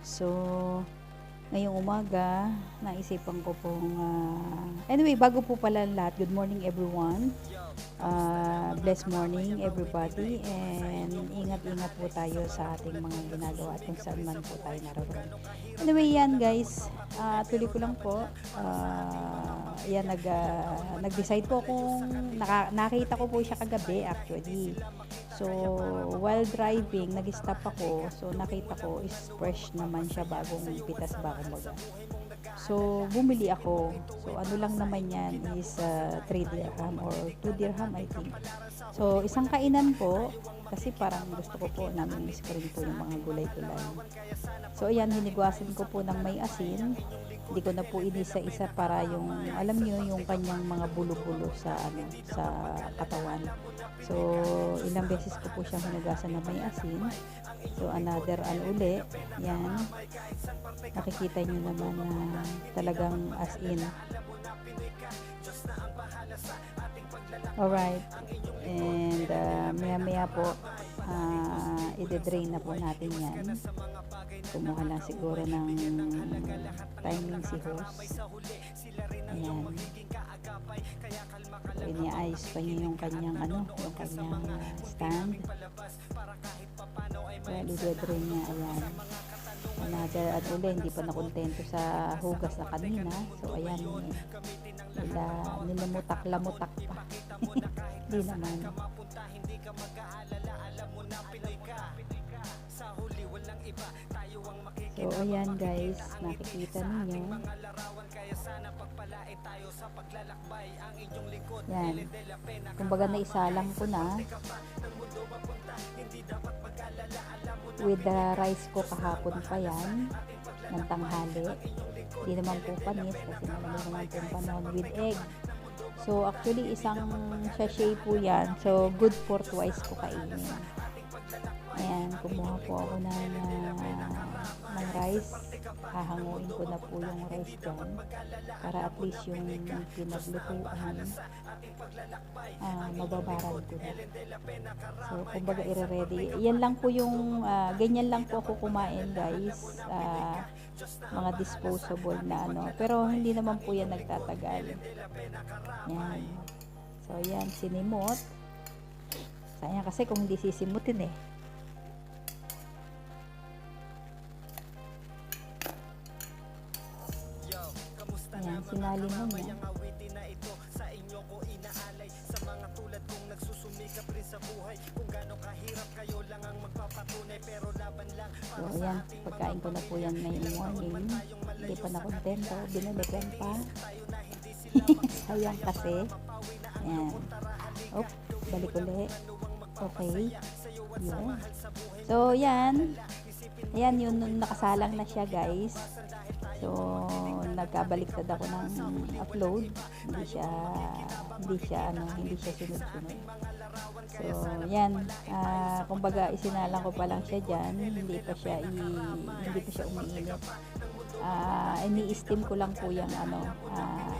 So, ngayong umaga, naisipan ko pong, anyway, bago po pala lahat, good morning everyone. Blessed morning everybody, and ingat-ingat po tayo sa ating mga ginagawa at kung saan man po tayo naroon. Anyway, yan guys, tuloy ko lang po. Yan, nag-decide po kung nakita ko po siya kagabi actually. So, while driving, nag-stop ako. So, nakita ko is fresh naman siya, bagong pitas ba kumbaga. So, bumili ako. So, ano lang naman yan is 3 dirham or 2 dirham I think. So, isang kainan po, kasi parang gusto ko po namin miss ko rin po yung mga gulay-gulay. So, ayan, hinigwasin ko po ng may asin. Hindi ko na po inisa-isa para yung, alam nyo, yung kanyang mga bulo-bulo sa, sa katawan. So, ilang beses ko po siyang hinugasan ng may asin. So, another uli. Yan. Nakikita nyo naman na talagang as in. Alright. And, maya-maya po, i-drain na po natin yan. Kumuha lang siguro ng timing si host. Ayan. So, iniayos pa niya yung kanyang yung kanyang stand. Well, i-drain niya. Ayan. Another uli, hindi pa nakontento sa hugas na kanina. So, ayan. Nilamutak-lamutak pa. Hindi naman. So, ayan guys, nakikita ninyo. Yan. Kumbaga naisalang ko na with the rice ko kahapon pa yan ng tanghali. Hindi naman po panis kasi malamig naman po yung panahon with egg. So, actually, isang sachet po yan. So, good for twice ko kainin. Ayan, kumuha po ako ng rice. Hahanguin ko na po yung rice dyan para at least yung pinaglutuan mababaran ko na. So, kumbaga i-ready. Yan lang po yung ganyan lang po ako kumain guys. Mga disposable na pero hindi naman po yan nagtatagal. Yan. So, yan, sinimot. Sayang kasi kung hindi sisimutin eh. Ayan, sinalin mo niya. So, ayan, pagkain ko na po yan ngayong morning. Hindi pa nakontento, binalikan pa. Sayang kasi. Ayan. Oh, balik ulit. Okay. Yun. So, yan. Ayan, yun, nakasalang na siya guys. So, nagkabaliktad ako ng upload. Hindi siya sunod-sunod. So, yan. Kumbaga, isinalang ko pa lang siya dyan. Hindi pa siya umiinit. Ini-steam ko lang po yung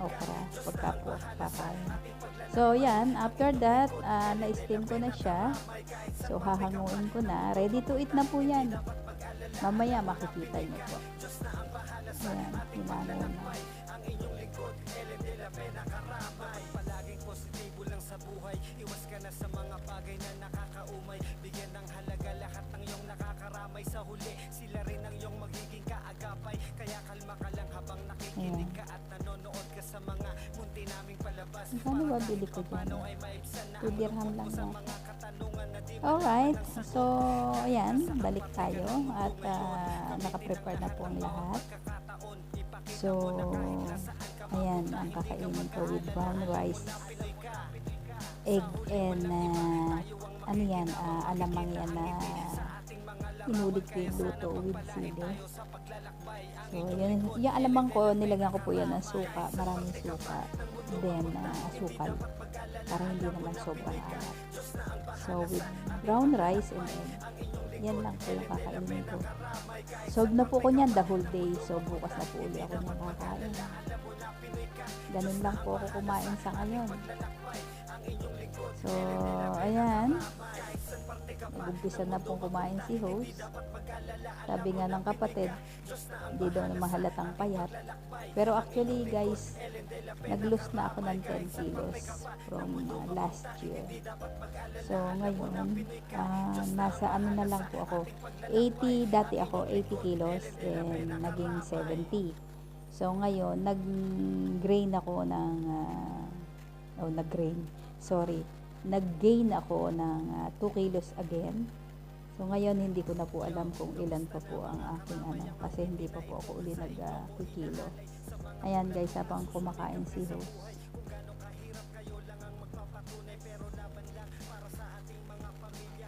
okra pagka po kakain. So, yan. After that, na-steam ko na siya. So, hahanguin ko na. Ready to eat na po yan. Mamaya makikita niyo po. Ayan, hinango na. Palaging positibo lang sa buhay. Iwas ka na sa mga bagay na nakakaumay. Bigyan ng halaga lahat ng iyong nakakaramay. Sa huli, sila rin ang iyong magiging kaagapay. Kaya kalma ka lang habang nakikinig ka at nanonood ka sa mga munti naming palabas. Ano ba bili ko dyan? 2 dirham lang yan. Alright, so ayan, balik tayo at nakaprepare na po ang lahat. So, ayan, ang kakainin ko with brown rice, egg, and alamang yan na inulit ko yung luto with sili. So, yun, yung alamang ko, nilagyan ko po yan ng suka, maraming suka, then asukal, para hindi naman sobrang alat. So, with brown rice and egg, yan lang po yung kakainin ko. Solve na po ko niyan the whole day. So, bukas na po uli ako niyang kakain. Ganun lang po ako kumain sa ngayon. So, ayan. Nag-umpisa na pong kumain si host. Sabi nga ng kapatid, hindi daw na mahalatang payat. Pero actually guys, nag-lose na ako ng 10 kilos from last year. So ngayon, nasa ano na lang po ako, 80, dati ako 80 kilos, then naging 70. So ngayon, nag-gain ako ng, nag-gain ako ng 2 kilos again. So ngayon hindi ko na po alam kung ilan pa po ang aking kasi hindi pa po ako uli nag-kilo. Ayan guys, habang kumakain si host.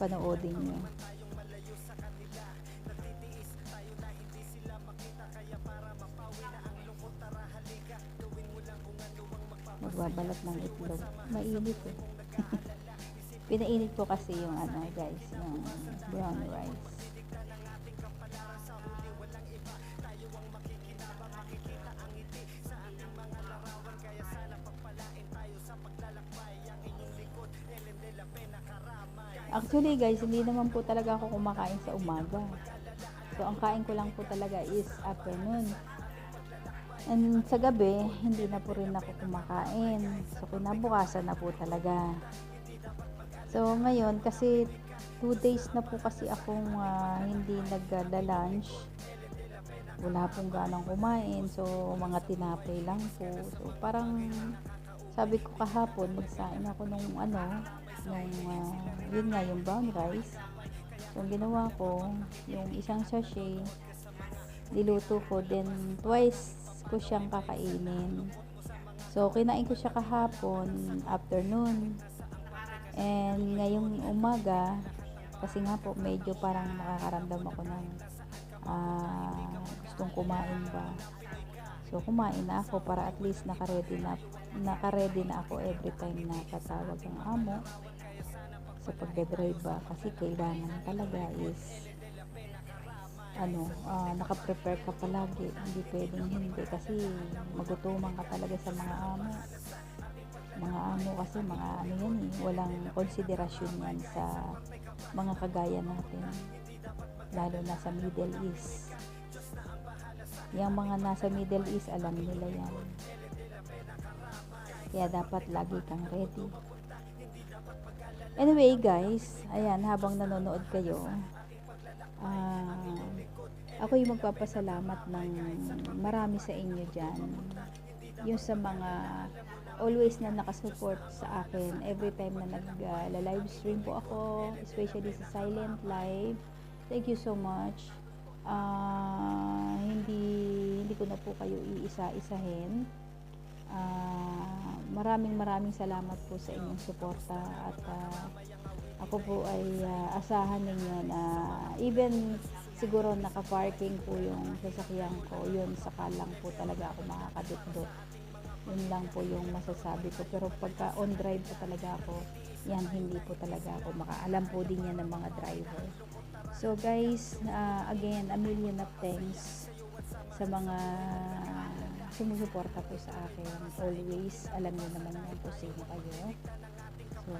Panoodin nyo. Magbabalat ng itlog. Mainit eh. Pinainit ko kasi yung guys, yung brown rice. Actually guys, hindi naman po talaga ako kumakain sa umaga. So ang kain ko lang po talaga is afternoon. And sa gabi, hindi na po rin ako kumakain. So kinabukasan na po talaga. So ngayon, kasi 2 days na po kasi akong hindi nagla-lunch. Wala pong ganang kumain. So mga tinapay lang po. So parang sabi ko kahapon, magsain ako nung yun nga, yung brown rice. So ang ginawa ko, yung isang sachet, niluto ko, then twice ko siyang kakainin. So kinain ko siya kahapon afternoon, and ngayong umaga, kasi nga po medyo parang nakakaramdam ako ng gustong kumain ba. So kumain na ako para at least naka-ready na ako every time na tatawag ang amo sa pagdadrive ba, kasi kailangan talaga is naka-prepare ka palagi, hindi pwedeng hindi, kasi magutuman ka talaga sa mga amo kasi mga yan walang konsiderasyon yan sa mga kagaya natin, lalo na sa Middle East. Yung mga nasa Middle East, alam nila yan, kaya dapat lagi kang ready. Anyway guys, ayan, habang nanonood kayo, ako yung magpapasalamat ng marami sa inyo dyan, yung sa mga always na nakasupport sa akin every time na nag-live stream po ako, especially sa silent live. Thank you so much. Hindi ko na po kayo iisa-isahin. Maraming salamat po sa inyong suporta, at ako po ay asahan ninyo na even siguro naka-parking po yung sasakyan ko, yun saka lang po talaga ako makakadot-dot. Yun lang po yung masasabi ko, pero pagka on drive po talaga ako, yan, hindi po talaga ako makaalam po din yan ng mga driver. So guys, again, a million of thanks sa mga sumusuporta po sa akin always. Alam niyo naman yan po sino kayo. So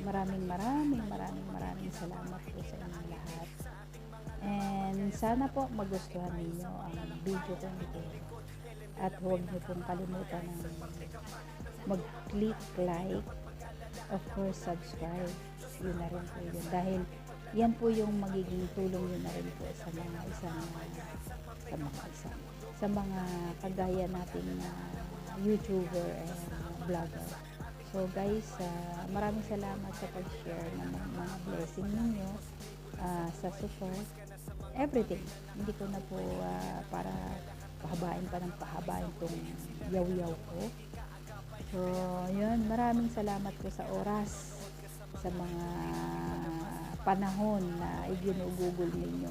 maraming salamat po sa inyong lahat, and sana po magustuhan ninyo ang video ko nito, at huwag niyo pong kalimutan ng mag-click like, of course subscribe, yun na rin po yun, dahil yan po yung magiging tulong yun na rin po sa mga kagaya nating YouTuber and vlogger. So guys, maraming salamat sa pag-share ng mga blessing ninyo, sa support, everything. Hindi ko na po para pahabain itong yaw-yaw ko. So yun, maraming salamat po sa oras, sa mga panahon na iginugugol ninyo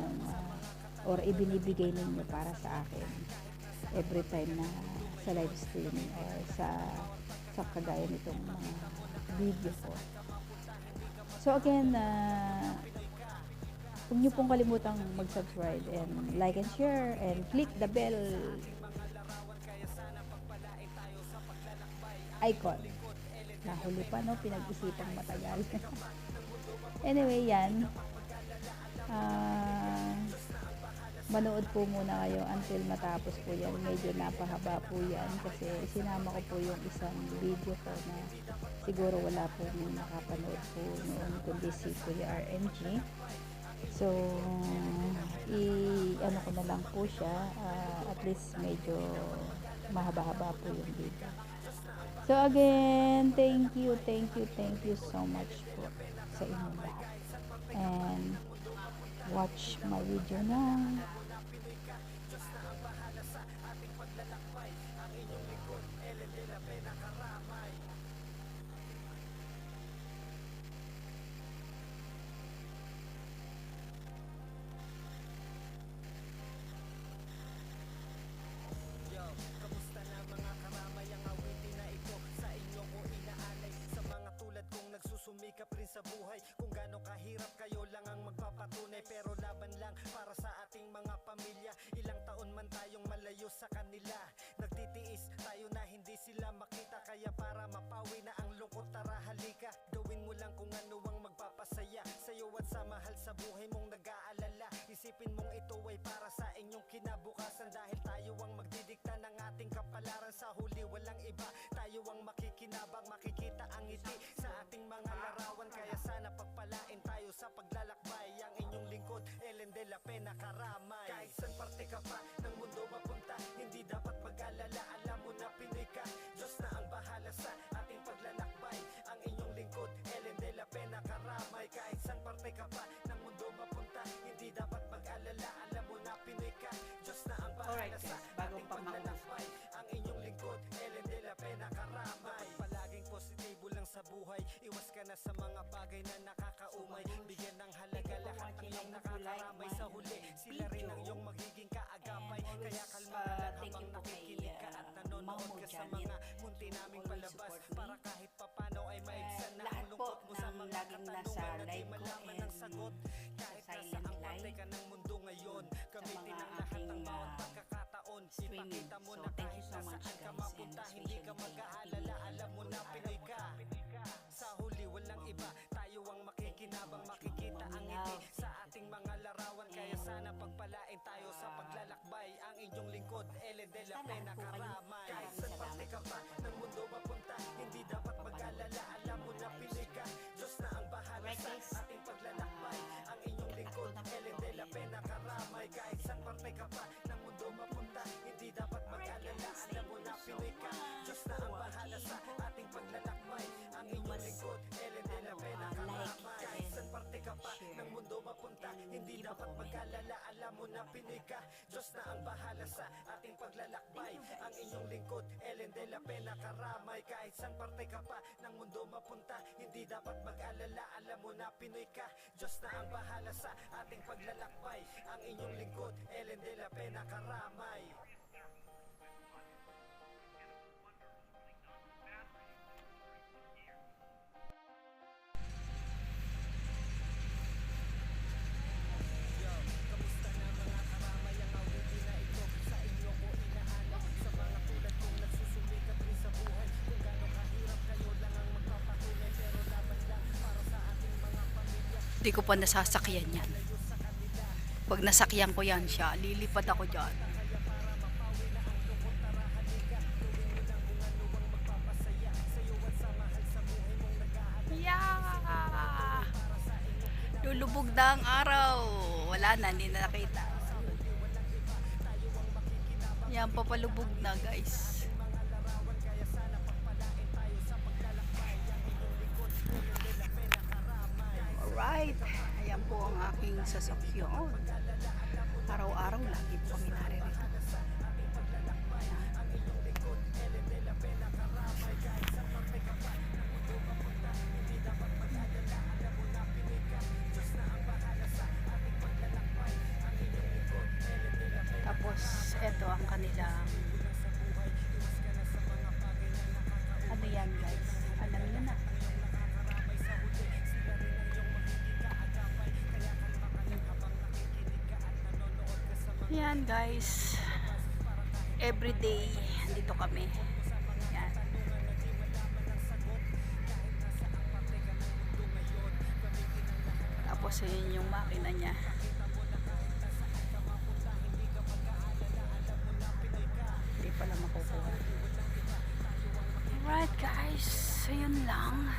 or ibinibigay ninyo para sa akin every time na sa live streaming or sa kagaya nitong mga video ko. So again, huwag niyo pong kalimutang mag-subscribe and like and share and click the bell icon. Nahuli pa, no? Pinag-isipang matagal. Anyway, yan. Ah, manood po muna kayo until matapos po yan. Medyo napahaba po yan kasi sinama ko po yung isang video ko na siguro wala po nakapanood po noon kundi si Kuya RMG. So, ano ko na lang po siya, at least medyo mahaba-haba po yung video. So again, thank you so much po sa inyong lahat. And watch my video now. Sumikap rin sa buhay kung gaano kahirap, kayo lang ang magpapatunay. Pero laban lang para sa ating mga pamilya. Ilang taon man tayong malayo sa kanila, nagtitiis tayo na hindi sila makita. Kaya para mapawi na ang lungkot, tara halika. Gawin mo lang kung ano ang magpapasaya sa'yo at sa mahal sa buhay mong nag-aalala. Isipin mong ito ay para sa inyong kinabukasan, dahil tayo ang magdidikta ng ating kapalaran. Sa huli walang iba, tayo ang makikinabang, makikita ang ngiti sa ating mga larawan. Kaya sana pagpalain tayo sa paglalakbay. Ang inyong lingkod, Ellen de la Pena Karamay. Kahit saan parte ka pa ng mundo mapunta, hindi dapat mag-alala, alam mo na Pinoy ka. Diyos na ang bahala sa ating paglalakbay. Ang inyong lingkod, Ellen de la Pena Karamay. Kahit saan parte ka pa ng mundo mapunta, hindi dapat mag-alala, alam mo na Pinoy ka. Diyos na ang bahala sa ating paglalakbay. Ang inyong lingkod, Ellen de la Pena Karamay. Palaging positibo lang sa buhay, iwas ka na sa mga bagay na nakakaumay. Bigyan ng halaga lahat ng iyong nakakaramay. Sa huli, sila rin ang iyong magiging kaagapay. Kaya kalma ka lang habang nakikinig ka at nanonood ka sa mga munti naming palabas, para kahit papano ay maibsan na ang lungkot mo sa mga katanungan na di malaman ang sagot. Kahit nasa ang parte ka ng mundo ngayon, gamitin ang lahat ng bawat pagkakataon. Ipakita mo na kahit nasaan ka mapunta, hindi ka mag-aalala, alam mo na Pinoy ka. Sa huli walang iba, tayo ang makikinabang, makikita ang ngiti sa ating mga larawan. Kaya sana pagpalain tayo sa paglalakbay. Ang inyong lingkod, Ellen de la Pena Karamay. Kahit saan parte ka pa ng mundo mapunta, hindi dapat mag-alala, alam mo na Pinoy ka. Diyos na ang bahala sa ating paglalakbay. Ang inyong lingkod, Ellen de la Pena Karamay. Kahit saan parte ka pa ng mundo mapunta, hindi dapat mag-alala, alam mo na Pinoy ka. Diyos na ang bahala sa ating paglalakbay. Ang inyong lingkod, Ellen de la Pena Karamay. Kahit saan parte ka pa ng mundo mapunta, hindi dapat mag-alala, alam mo na Pinoy ka. Diyos na ang bahala sa ating paglalakbay. Ang inyong lingkod, Ellen de la Pena Karamay. Kahit saan parte ka pa ng mundo mapunta, hindi dapat mag-alala, alam mo na Pinoy ka. Diyos na ang bahala sa ating paglalakbay. Ang inyong lingkod, Ellen de la Pena Karamay. Hindi ko pa nasasakyan yan. Pag nasakyan ko yan siya, lilipad ako dyan. Yeah! Lulubog na ang araw. Wala na, hindi na nakita. Yan, papalubog na guys. Alright, ayan po ang aking sasakyan. Araw-araw lagi po kami naririto. Tapos, eto ang kanilang ano yan guys, alam nyo na. Yan guys, everyday dito kami. Yan. Tapos yun yung makina niya. Hindi pala makukuha. Alright guys, so yun lang.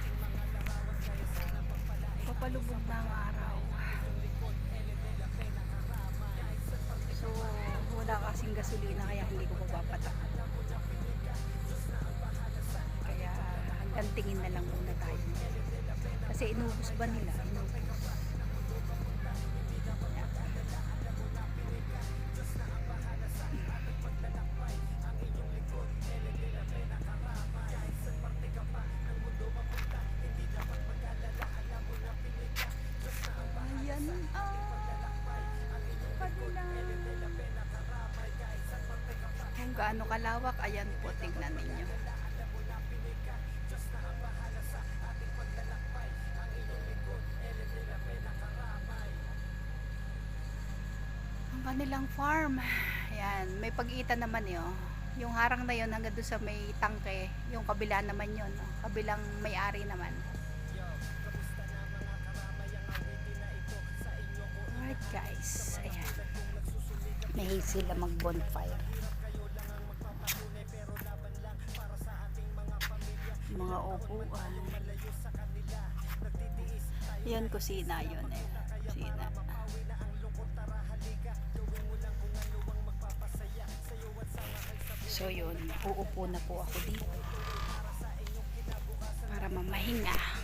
Papalubog na ang araw. So wala kasing gasolina kaya hindi ko papapatak. Kaya hanggang tingin na lang muna tayo. Kasi inubos ba nila? Inubos. Ayan kung gaano kalawak, ayan po, tingnan ninyo. Ang kanilang farm, ayan, may pag-iitan naman yun. Yung harang na yun hanggang doon sa may tangke, yung kabila naman yun, no? Kabilang may-ari naman. Alright guys, ayan. May sila mag-bonfire. Mga upuan. Yan, kusina yun eh. Kusina. So yun, uupo na po ako dito para mamahinga.